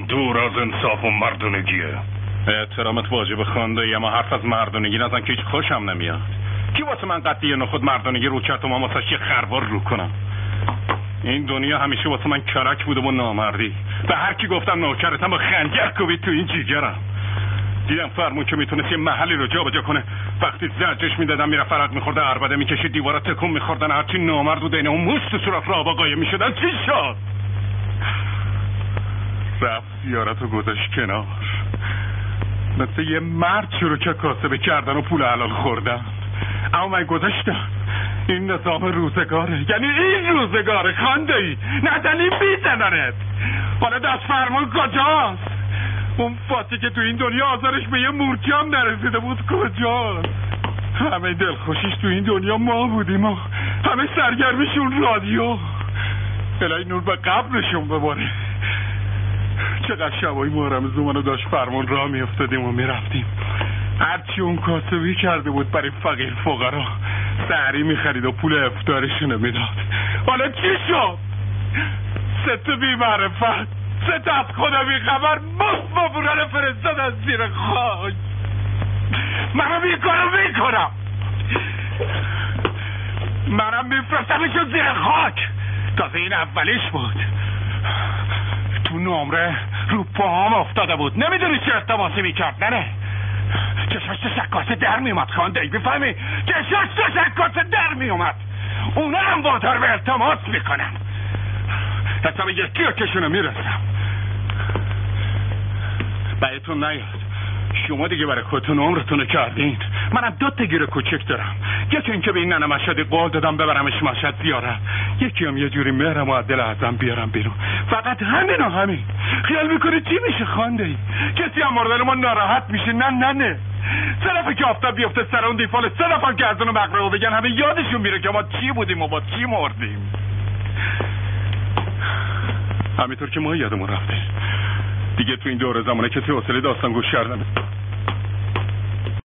دور از انصاف و مردونگیه. احترامت واجب خانده، اما حرف از مردونگی نزن که هیچ خوشم نمیاد. کی واسه من قطعی نخود مردونگی رو کرد و من واسه یه خروار رو کنم؟ این دنیا همیشه واسه من کرک بوده و نامردی. به هر کی گفتم نوکرتم با خنجر کوبید تو این جیگرم. دیدم فرمون که میتونست یه محلی رو جابجا کنه، وقتی زجرش میدادم میره فرق میخورده، عربده میکشید، دیوارا تکون میخوردن، هرچی نامرد و دینه اون موست تو صورت را قایم میشدن. چی شد؟ رفت زیارت و گذاشت کنار، مثل یه مرد شروع که کاسبه کردن و پول حلال خوردن. اما من گذاشتم. این نظام روزگاره، یعنی این روزگاره خانده ای ندنی میزننت. حالا دست فرمون کجاست؟ اون فاتی که تو این دنیا آزارش به یه مورچه هم نرسیده بود کجاست؟ همه دلخوشیش تو این دنیا ما بودیم و همه سرگرمشون رادیو. الهی نور به قبرشون بباره. چقدر شبایی محرم زمانو داشت فرمون راه میافتادیم و میرفتیم، هرچی اون کاسبی کرده بود برای فقیر فقرا سحری میخرید و پول افطارشونو میداد. حالا چی شد؟ ست بی معرفت، ست از خدا بی خبر، مفت با بران فرستاد از زیر خاک. منم میکنم منم میفرستمشو زیر خاک. تازه این اولیش بود. تو نمره رو پاهم افتاده بود، نمیدونی چه التماسی میکرد؟ نه چشاش تو شکاسه در میومد خانده ای، بفهمی؟ چشاش تو شکاسه در میومد. اونا هم وادار به التماس میکنن. حساب یکی رو کشونه میرسم. بهتون نیاد شما دیگه برای خودتون عمرتونو کردین. منم 2 تا گیر کوچک دارم. یکی این که به این ننه مشهدی قول دادم ببرمش مشهد زیارت، یکی هم یه جوری مهرم و عدل ازم بیارم بیرون. فقط همین و همین. خیال میکنی چی میشه خانده ای؟ کسی هم مردن ما ناراحت میشه؟ نه سه دفعه که آفتاب بیفته سر اون دیفال، 3 دفعه که از اون مقربه بگن، همه یادشون میره که ما چی بودیم و با چی مردیم. همینطور که ما یادمون رفته دیگه. تو این دوره زمانه کسی حوصله داستان گوش کردن